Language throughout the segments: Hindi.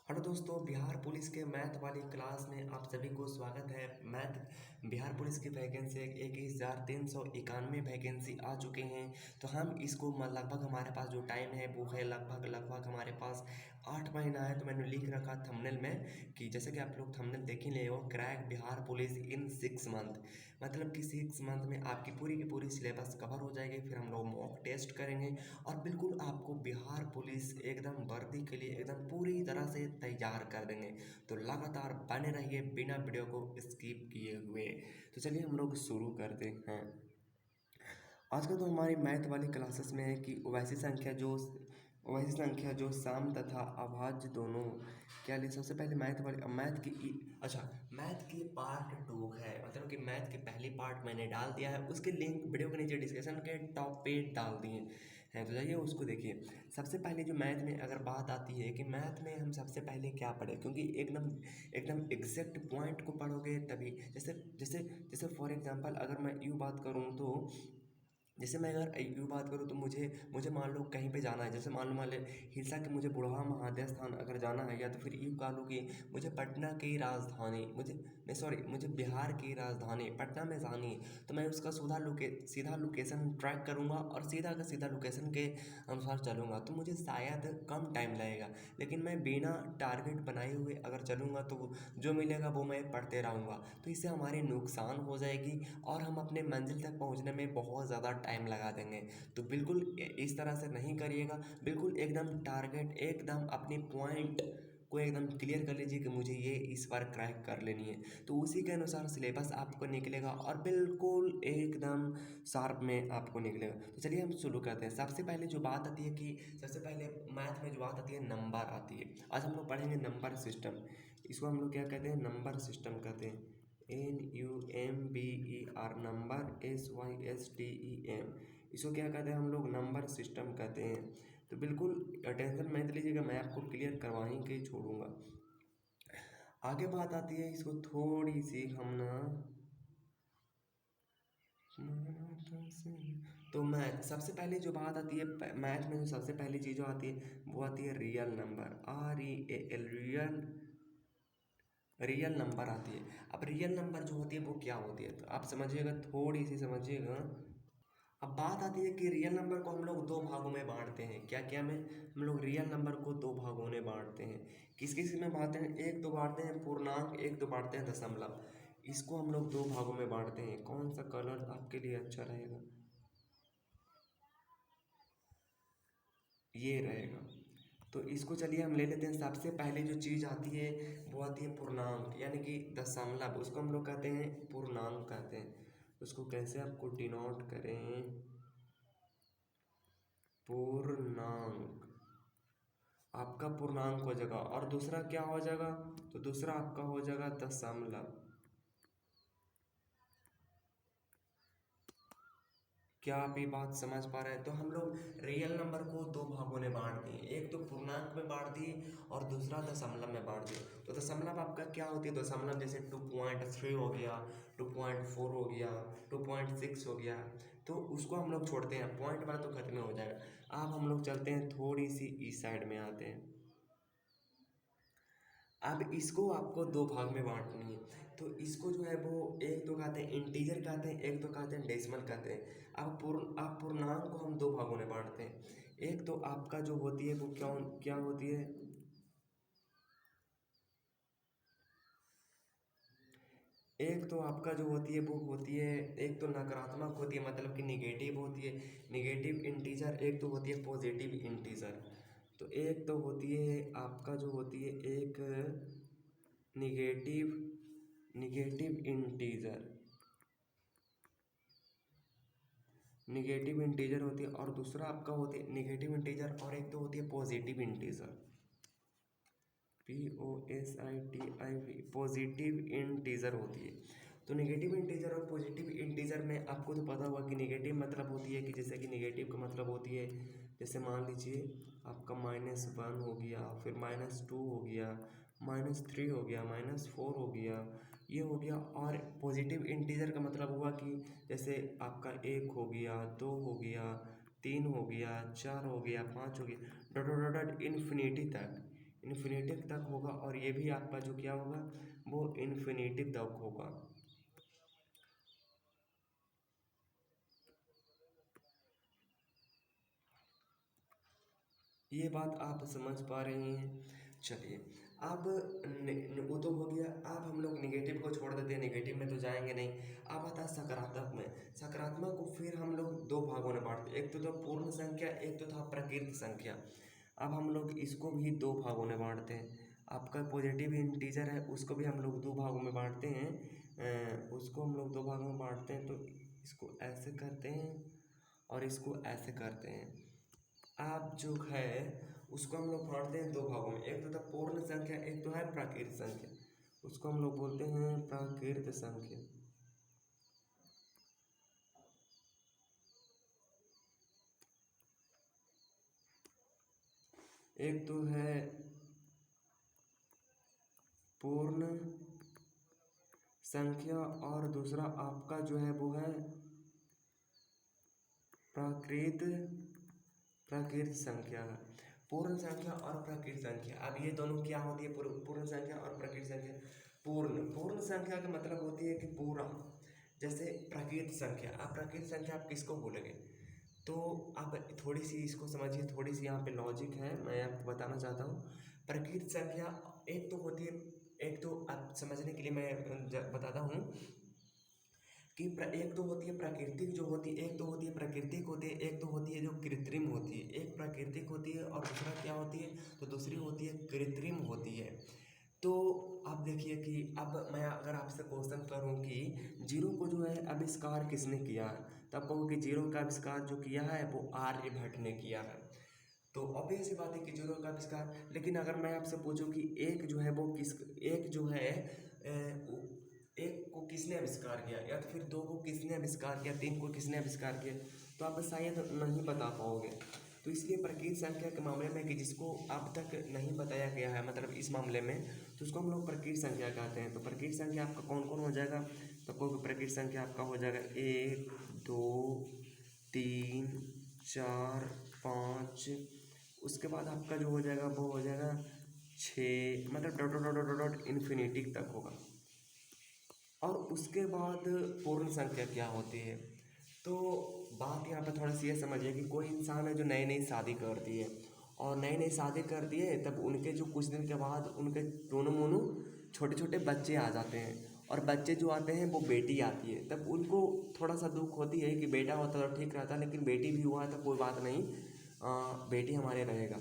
हेलो दोस्तों, बिहार पुलिस के मैथ वाली क्लास में आप सभी को स्वागत है। मैथ बिहार पुलिस की वैकेंसी 21,391 वैकेंसी आ चुके हैं। तो हम इसको लगभग हमारे पास जो टाइम है वो है लगभग हमारे पास 8 महीना है। तो मैंने लिख रखा थंबनेल में कि जैसे कि आप लोग थंबनेल देख ही ले हो, क्रैक बिहार पुलिस इन 6 मंथ। मतलब कि 6 मंथ में आपकी पूरी की पूरी सिलेबस कवर हो जाएगी। फिर हम लोग मॉक टेस्ट करेंगे और बिल्कुल आपको बिहार पुलिस एकदम वर्दी के लिए एकदम पूरी तरह से तैयार कर देंगे। तो लगातार बने रहिए बिना वीडियो को स्किप किए हुए। तो चलिए हम लोग शुरू करते हैं। आजकल तो हमारी मैथ वाली क्लासेस में है कि वैसी संख्या जो साम तथा अभाज्य दोनों क्या ले। सबसे पहले मैथ की पार्ट 2 है। मतलब कि मैथ की पहली पार्ट मैंने डाल दिया है, उसके लिंक वीडियो के नीचे डिस्क्रिप्शन के टॉप पे डाल दिए हैं। तो जाइए उसको देखिए। सबसे पहले जो मैथ में अगर बात आती है कि मैथ में हम सबसे पहले क्या पढ़े, क्योंकि एकदम एकदम एग्जैक्ट पॉइंट को पढ़ोगे तभी। जैसे जैसे जैसे फॉर एग्जांपल अगर मैं यूँ बात करूँ तो जैसे मैं अगर यूँ बात करूँ तो मुझे मुझे मान लो कहीं पे जाना है। जैसे मान ले हिलसा के मुझे बुढ़वा महादेव स्थान अगर जाना है, या तो फिर यूँ कह लो कि मुझे पटना की राजधानी मुझे नहीं सॉरी मुझे बिहार की राजधानी पटना में जानी है। तो मैं उसका सीधा लोकेशन ट्रैक करूँगा और सीधा का सीधा लोकेशन के अनुसार चलूँगा, तो मुझे शायद कम टाइम लगेगा। लेकिन मैं बिना टारगेट बनाए हुए अगर चलूँगा तो जो मिलेगा वो मैं पढ़ते रहूँगा। तो इससे हमारी नुकसान हो जाएगी और हम अपने मंजिल तक पहुँचने में बहुत ज़्यादा टाइम लगा देंगे। तो बिल्कुल इस तरह से नहीं करिएगा। बिल्कुल एकदम टारगेट, एकदम अपनी पॉइंट को एकदम क्लियर कर लीजिए कि मुझे ये इस बार क्रैक कर लेनी है। तो उसी के अनुसार सिलेबस आपको निकलेगा और बिल्कुल एकदम शार्प में आपको निकलेगा। तो चलिए हम शुरू करते हैं। सबसे पहले जो बात आती है कि सबसे पहले मैथ में जो बात आती है नंबर आती है। आज हम लोग पढ़ेंगे नंबर सिस्टम। इसको हम लोग क्या कहते हैं, नंबर सिस्टम कहते हैं। NUMBER, number SYSTEM। इसको क्या कहते हैं हम लोग, नंबर सिस्टम कहते हैं। तो बिल्कुल टेंशन मत लीजिएगा, मैं आपको क्लियर करवा ही के छोड़ूंगा। आगे बात आती है, इसको थोड़ी सी हम ना तो मैथ सबसे पहले जो बात आती है मैथ में जो सबसे पहली चीज़ जो आती है वो आती है real number. REAL, real real number आती है। अब रियल नंबर जो होती है वो क्या होती है, तो आप समझिएगा, थोड़ी सी समझिएगा। अब बात आती है कि रियल नंबर को हम लोग दो भागों में बांटते हैं। क्या क्या में हम लोग रियल नंबर को दो भागों में बांटते हैं। किस किस में बांटते हैं, एक तो बांटते हैं पूर्णांक, एक तो बांटते हैं दशमलव। इसको हम लोग दो भागों में बांटते हैं। कौन सा कलर आपके लिए अच्छा रहेगा, ये रहेगा। तो इसको चलिए हम ले लेते हैं। सबसे पहले जो चीज़ आती है वो आती है पूर्णांक, यानी कि दशमलव। उसको हम लोग कहते हैं पूर्णांक कहते हैं। उसको कैसे आपको डिनोट करें, पूर्णांक। आपका पूर्णांक हो जाएगा और दूसरा क्या हो जाएगा, तो दूसरा आपका हो जाएगा दशमलव। क्या आप ये बात समझ पा रहे हैं। तो हम लोग रियल नंबर को दो भागों में बांट दिए, एक तो पूर्णांक में बांट दिए और दूसरा दशमलव में बांट दिए। तो दशमलव आपका क्या होती है, दशमलव जैसे 2.3 हो गया, 2.4 हो गया, 2.6 हो गया। तो उसको हम लोग छोड़ते हैं, पॉइंट वाला तो खत्म हो जाएगा। अब हम लोग चलते हैं थोड़ी सी इस साइड में आते हैं। अब इसको आपको दो भाग में बांटनी है। तो इसको जो है वो एक तो कहते हैं इंटीजर कहते हैं, एक तो कहते हैं डेसिमल कहते हैं। अब पूर्णांक को हम दो भागों में बांटते हैं। एक तो आपका जो होती है वो क्या क्या होती है, एक तो आपका जो होती है वो होती है, एक तो नकारात्मक होती है, मतलब कि निगेटिव होती है, निगेटिव इंटीजर। एक तो होती है पॉजिटिव इंटीजर। तो एक तो होती है आपका जो होती है एक negative negative integer, negative integer होती है। और दूसरा आपका होती है निगेटिव इंटीजर, और एक तो होती है positive integer. POSITIV, positive integer होती है। तो निगेटिव इंटीजर और पॉजिटिव इंटीजर में आपको तो पता होगा कि निगेटिव मतलब होती है कि जैसे कि निगेटिव का मतलब होती है, जैसे मान लीजिए आपका -1 हो गया, फिर -2 हो गया, -3 हो गया, -4 हो गया, ये हो गया। और पॉजिटिव इंटीजर का मतलब हुआ कि जैसे आपका 1 हो गया, 2 हो गया, 3 हो गया, 4 हो गया, 5 हो गया, डॉट डॉट डॉट इन्फिनिटी तक। इन्फिनेटिव तक होगा, और ये भी आपका जो क्या होगा वो इन्फिनेटिव तक होगा। ये बात आप समझ पा रहे हैं। चलिए, अब वो तो हो गया। अब हम लोग निगेटिव को छोड़ देते हैं, निगेटिव में तो जाएंगे नहीं। अब आता है सकारात्मक में। सकारात्मक को फिर हम लोग दो भागों में बांटते हैं, एक तो था पूर्ण संख्या, एक तो था प्रकृत संख्या। अब हम लोग इसको भी दो भागों में बांटते हैं। आपका पॉजिटिव इंटीजर है उसको भी हम लोग दो भागों में बांटते हैं। उसको हम लोग दो भागों में बांटते हैं, तो इसको ऐसे करते हैं और इसको ऐसे करते हैं। आप जो है उसको हम लोग बांटते हैं दो भागों में, एक तो था पूर्ण संख्या, एक तो है प्राकृत संख्या। उसको हम लोग बोलते हैं प्राकृत संख्या। एक तो है पूर्ण संख्या और दूसरा आपका जो है वो है प्राकृत प्राकृत संख्या। पूर्ण संख्या और प्राकृत संख्या, अब ये दोनों क्या होती है, पूर्ण संख्या और प्राकृत संख्या। पूर्ण पूर्ण संख्या का मतलब होती है कि पूरा, जैसे प्राकृत संख्या। अब प्राकृत संख्या आप किसको बोलेंगे, तो आप थोड़ी सी इसको समझिए, थोड़ी सी यहाँ पे लॉजिक है, मैं आपको बताना चाहता हूँ। प्राकृत संख्या एक तो होती है, एक तो आप समझने के लिए मैं बताता हूँ कि एक तो होती है प्राकृतिक जो होती है, एक तो होती है प्राकृतिक होती है, एक तो होती है जो कृत्रिम होती है। एक प्राकृतिक होती है और दूसरा क्या होती है, तो दूसरी होती है कृत्रिम होती है। तो आप देखिए कि अब मैं अगर आपसे क्वेश्चन करूं कि जीरो को जो है आविष्कार किसने किया है, तो आप कहोगे कि जीरो का आविष्कार जो किया है वो आर्यभट्ट ने किया है। तो ऑब्वियस सी बात है कि जीरो का आविष्कार। लेकिन अगर मैं आपसे पूछूं कि एक जो है वो किस, एक जो है एक को किसने आविष्कार किया, या तो फिर दो को किसने आविष्कार किया, तीन को किसने आविष्कार किया, तो आप शायद नहीं बता पाओगे। तो इसलिए प्रकृत संख्या के मामले में कि जिसको अब तक नहीं बताया गया है, मतलब इस मामले में, तो उसको हम लोग प्रकृत संख्या कहते हैं। तो प्रकृत संख्या आपका कौन कौन हो जाएगा, तो कोई प्रकृत संख्या आपका हो जाएगा एक, दो, तीन, चार, पाँच। उसके बाद आपका जो हो जाएगा वो हो जाएगा छः, मतलब dot dot dot dot dot infinity तक होगा। और उसके बाद पूर्ण संख्या क्या होती है, तो बात यहाँ पे थोड़ा सी ये समझिए कि कोई इंसान है जो नई नई शादी करती है, और नई नई शादी करती है, तब उनके जो कुछ दिन के बाद उनके दोनों मोनू छोटे छोटे बच्चे आ जाते हैं। और बच्चे जो आते हैं वो बेटी आती है, तब उनको थोड़ा सा दुख होती है कि बेटा होता तो ठीक रहता, लेकिन बेटी भी हुआ तो कोई बात नहीं, बेटी हमारे रहेगा।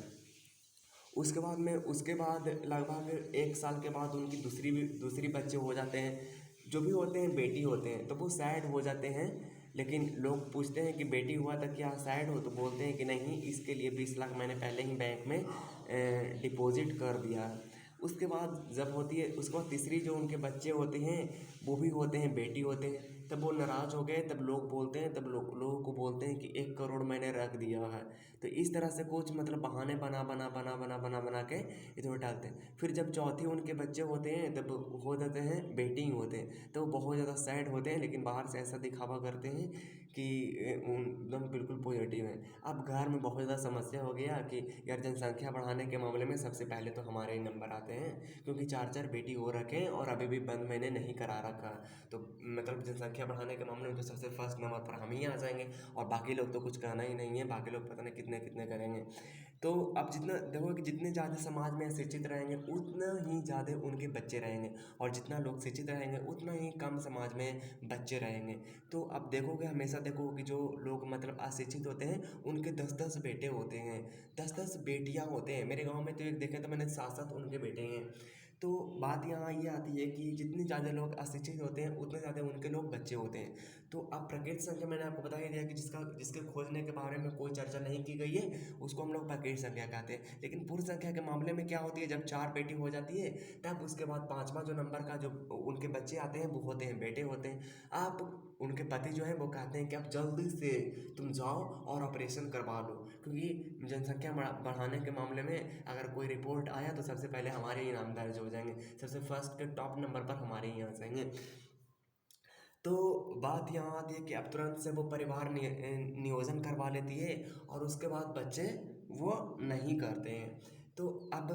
उसके बाद में, उसके बाद लगभग एक साल के बाद उनकी दूसरी बच्चे हो जाते हैं, जो भी होते हैं बेटी होते हैं, तो वो सैड हो जाते हैं। लेकिन लोग पूछते हैं कि बेटी हुआ था क्या सैड हो, तो बोलते हैं कि नहीं, इसके लिए 20 लाख मैंने पहले ही बैंक में डिपॉजिट कर दिया। उसके बाद जब होती है, उसके बाद तीसरी जो उनके बच्चे होते हैं वो भी होते हैं बेटी होते हैं, तब वो नाराज़ हो गए, तब लोग बोलते हैं, तब लोगों को बोलते हैं कि 1 करोड़ मैंने रख दिया है। तो इस तरह से कुछ मतलब बहाने बना बना बना बना बना बना के इधर डालते हैं। फिर जब चौथे उनके बच्चे होते हैं तब हो जाते हैं बेटी ही होते हैं, तो वो बहुत ज़्यादा सैड होते हैं, लेकिन बाहर से ऐसा दिखावा करते हैं कि एकदम बिल्कुल पॉजिटिव है। अब घर में बहुत ज़्यादा समस्या हो गया कि यार जनसंख्या बढ़ाने के मामले में सबसे पहले तो हमारे ही नंबर आते हैं, क्योंकि 4 4 बेटी हो रखे हैं और अभी भी बंद मैंने नहीं करा रखा। तो मतलब जनसंख्या बढ़ाने के मामले में तो सबसे फर्स्ट नंबर पर हम ही आ जाएंगे, और बाकी लोग तो कुछ कहना ही नहीं है, बाकी लोग पता नहीं कितने कितने करेंगे। तो अब जितना देखो कि जितने ज़्यादा समाज में शिक्षित रहेंगे उतना ही ज़्यादा उनके बच्चे रहेंगे, और जितना लोग शिक्षित रहेंगे उतना ही कम समाज में बच्चे रहेंगे। तो अब देखोगे, हमेशा देखो कि जो लोग मतलब अशिक्षित होते हैं उनके 10 10 बेटे होते हैं, 10 10 बेटियां होते हैं। मेरे गांव में तो एक देखे तो मैंने 7 7 उनके बेटे हैं। तो बात यहाँ ये आती है कि जितने ज़्यादा लोग अशिक्षित होते हैं उतने ज़्यादा उनके लोग बच्चे होते हैं। तो अब प्रकृति संख्या मैंने आपको बता ही दिया कि जिसके खोजने के बारे में कोई चर्चा नहीं की गई है उसको हम लोग प्रकृति संख्या कहते हैं। लेकिन पूर्ण संख्या के मामले में क्या होती है, जब 4 बेटी हो जाती है तब उसके बाद पाँचवा जो नंबर का जो उनके बच्चे आते हैं वो होते हैं बेटे होते हैं। आप उनके पति जो है वो कहते हैं कि आप जल्दी से तुम जाओ और ऑपरेशन करवा लो, क्योंकि जनसंख्या बढ़ाने के मामले में अगर कोई रिपोर्ट आया तो सबसे पहले हमारे ही नाम दर्ज हो जाएंगे, सबसे फर्स्ट के टॉप नंबर पर हमारे ही आ जाएंगे। तो बात यहाँ आती है कि अब तुरंत से वो परिवार नियोजन करवा लेती है, और उसके बाद बच्चे वो नहीं करते हैं। तो अब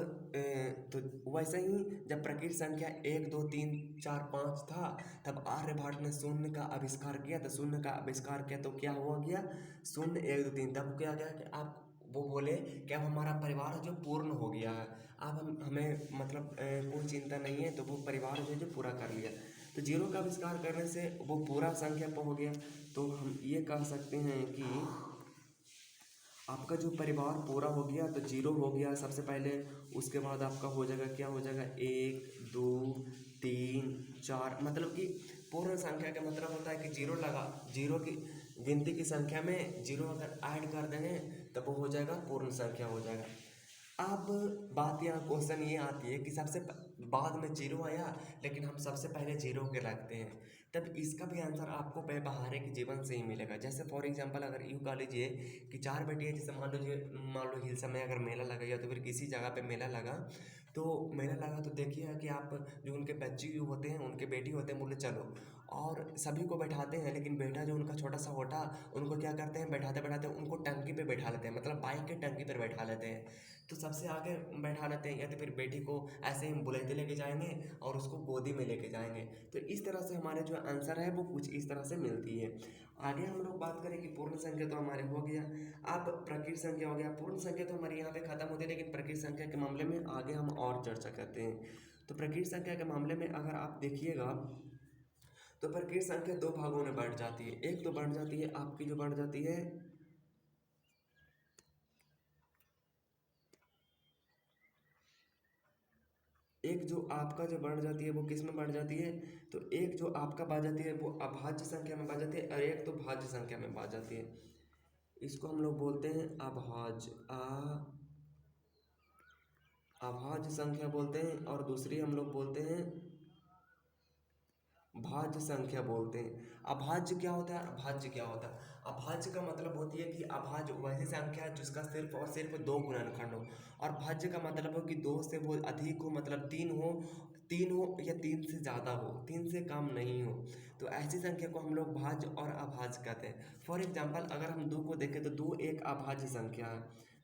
वैसे ही जब प्रकृत संख्या 1 2 3 4 5 था, तब आर्यभट्ट ने शून्य का आविष्कार किया। तो शून्य का आविष्कार किया तो क्या हुआ गया, 0 1 2 3। तब क्या गया कि आप वो बोले कि अब हमारा परिवार जो पूर्ण हो गया है, अब हमें मतलब कोई चिंता नहीं है। तो वो परिवार जो पूरा कर लिया। तो जीरो का आविष्कार करने से वो पूरा संख्या पर हो गया। तो हम ये कह सकते हैं कि आपका जो परिवार पूरा हो गया। तो जीरो हो गया सबसे पहले, उसके बाद आपका हो जाएगा, क्या हो जाएगा, 1 2 3 4। मतलब कि पूर्ण संख्या का मतलब होता है कि जीरो लगा, जीरो की गिनती की संख्या में जीरो अगर ऐड कर देंगे तब वो हो जाएगा, पूर्ण संख्या हो जाएगा। अब बात यहाँ क्वेश्चन ये आती है कि सबसे बाद में जीरो आया, लेकिन हम सबसे पहले जीरो के रखते हैं। तब इसका भी आंसर आपको व्यवहारिक जीवन से ही मिलेगा। जैसे फॉर एग्जांपल अगर यूँ कह लीजिए कि 4 बेटी है, जैसे मान लो हिल समय अगर मेला लगा या तो फिर किसी जगह पे मेला लगा, तो मेला लगा तो देखिए कि आप जो उनके बच्चे होते हैं, उनके बेटी होते हैं, बोले चलो, और सभी को बैठाते हैं। लेकिन बेटा जो उनका छोटा सा होता, उनको क्या करते हैं, बैठाते बैठाते उनको टंकी पे बैठा लेते हैं, मतलब बाइक के टंकी पर बैठा लेते हैं। तो सबसे आगे बैठा लेते हैं, या तो फिर बेटी को ऐसे ही बुलेते लेके जाएंगे और उसको गोदी में लेके जाएंगे। तो इस तरह से हमारे जो आंसर है वो कुछ इस तरह से मिलती है। आगे हम लोग बात करें कि पूर्ण संख्या तो हमारे हो गया, अब प्रकृत संख्या हो गया। पूर्ण संख्या तो हमारे यहाँ पे खत्म होती है, लेकिन प्रकृत संख्या के मामले में आगे हम और चर्चा करते हैं। तो प्रकृत संख्या के मामले में अगर आप देखिएगा तो प्रकृत संख्या दो भागों में बढ़ जाती है। एक तो बढ़ जाती है आपकी, जो बढ़ जाती है एक जो आपका जो बढ़ जाती है वो किस में बढ़ जाती है, तो एक जो आपका बढ़ जाती है वो अभाज्य संख्या में बढ़ जाती है, और एक तो भाज्य संख्या में बढ़ जाती है। इसको हम लोग बोलते हैं अभाज्य, अभाज्य संख्या बोलते हैं, और दूसरी हम लोग बोलते हैं भाज्य संख्या बोलते हैं। अभाज्य क्या होता है, अभाज्य क्या होता है, अभाज्य का मतलब होती है कि अभाज्य वैसी संख्या है जिसका सिर्फ और सिर्फ दो गुणनखंड हो। और भाज्य का मतलब हो कि दो से वो अधिक हो, मतलब तीन हो या तीन से ज़्यादा हो, तीन से कम नहीं हो। तो ऐसी संख्या को हम लोग भाज्य और अभाज्य कहते हैं। फॉर एग्जाम्पल अगर हम दो को देखें तो दो एक अभाज्य संख्या है।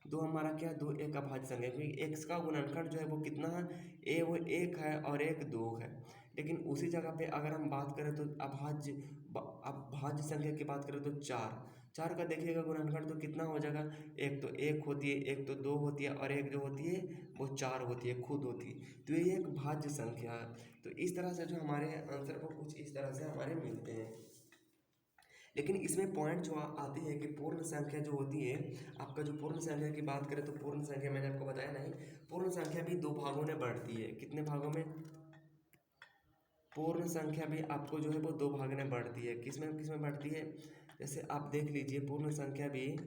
दो हमारा क्या है, दो एक अभाज्य संख्या, क्योंकि एक्स का गुणनखंड जो है वो कितना है, वो एक है और एक दो है। लेकिन उसी जगह पे अगर हम बात करें तो अभाज्य संख्या की बात करें तो चार, चार का देखिएगा गुणनखंड तो कितना हो जाएगा, एक तो एक होती है, एक तो दो होती है, और एक जो होती है वो चार होती है, खुद होती है। तो ये एक भाज्य संख्या है। तो इस तरह से जो हमारे आंसर को कुछ इस तरह से हमारे मिलते हैं। लेकिन इसमें पॉइंट जो आती है कि पूर्ण संख्या जो होती है, आपका जो पूर्ण संख्या की बात करें तो पूर्ण संख्या मैंने आपको बताया नहीं, पूर्ण संख्या भी दो भागों में बढ़ती है। कितने भागों में, पूर्ण संख्या भी आपको जो है वो दो भाग में बढ़ती है। किस में बढ़ती है, जैसे आप देख लीजिए पूर्ण संख्या भी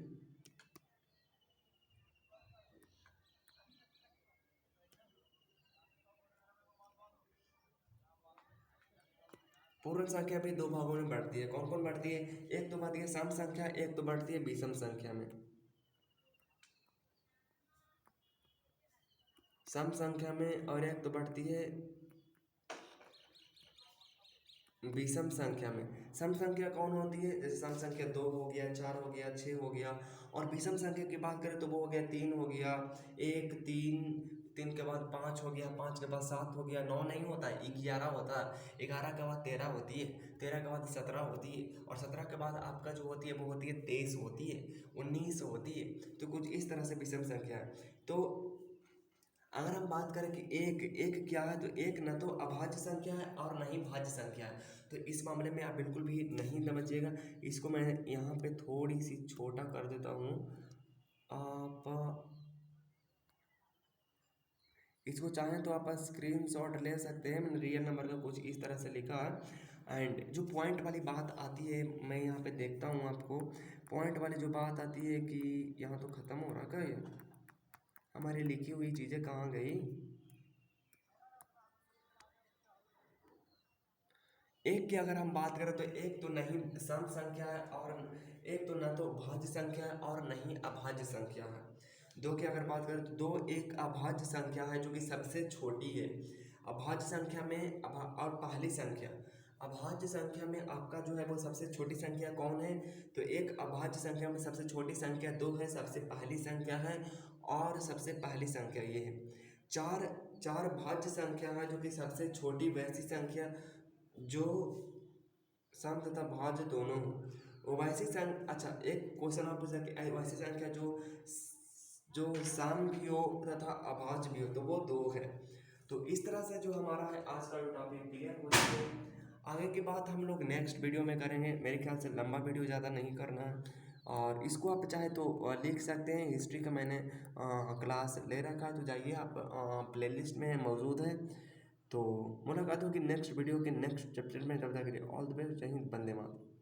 दो भागों में बढ़ती है। कौन कौन बढ़ती है, एक तो बढ़ती है सम संख्या, एक तो बढ़ती है विषम संख्या में। सम संख्या में, और एक तो बढ़ती है विषम संख्या में। सम संख्या कौन होती है, जैसे सम संख्या दो हो गया, चार हो गया, छः हो गया। और विषम संख्या की बात करें तो वो हो गया तीन हो गया, एक तीन, तीन के बाद पाँच हो गया, पाँच के बाद सात हो गया, नौ नहीं होता है, 11 होता है, 11 के बाद 13 होती है, 13 के बाद 17 होती है, और 17 के बाद आपका जो होती है वो होती है 23 होती है, 19 होती है। तो कुछ इस तरह से विषम संख्या है। तो अगर हम बात करें कि एक एक क्या है, तो एक न तो अभाज्य संख्या है और न ही भाज्य संख्या है। तो इस मामले में आप बिल्कुल भी नहीं समझिएगा। इसको मैं यहाँ पे थोड़ी सी छोटा कर देता हूँ। आप इसको चाहें तो आप स्क्रीनशॉट ले सकते हैं। मैंने रियल नंबर का कुछ इस तरह से लिखा है। एंड जो पॉइंट वाली बात आती है, मैं यहाँ पे देखता हूँ आपको पॉइंट वाली जो बात आती है कि यहाँ तो ख़त्म हो रहा है, ये हमारी लिखी हुई चीज़ें कहाँ गई। एक की अगर हम बात करें तो एक तो नहीं सम संख्या है, और एक तो न तो भाज्य संख्या है और न ही अभाज्य संख्या है। दो की अगर बात करें तो दो एक अभाज्य संख्या है जो कि सबसे छोटी है। अभाज्य संख्या में और पहली संख्या, अभाज्य संख्या में आपका जो है वो सबसे छोटी संख्या कौन है, तो एक अभाज्य संख्या में सबसे छोटी संख्या दो है, सबसे पहली संख्या है, और सबसे पहली संख्या ये है। चार चार भाज्य संख्या है जो कि सबसे छोटी वैसी संख्या जो सम तथा भाज्य दोनों हो। वो वैसी संख्या, अच्छा एक क्वेश्चन आप पूछ सकते वैसी संख्या जो सम भी हो तथा अभाज्य भी हो, तो वो दो है। तो इस तरह से जो हमारा है आज का जो टॉपिक क्लियर हो जाए, आगे की बात हम लोग नेक्स्ट वीडियो में करेंगे। मेरे ख्याल से लंबा वीडियो ज़्यादा नहीं करना है, और इसको आप चाहे तो लिख सकते हैं। हिस्ट्री का मैंने क्लास ले रखा है, तो जाइए आप प्लेलिस्ट में मौजूद है। तो मुलाकात होगी नेक्स्ट वीडियो के नेक्स्ट चैप्टर में। तब तक के लिए ऑल द बेस्ट। जय हिंद, वंदे मातरम।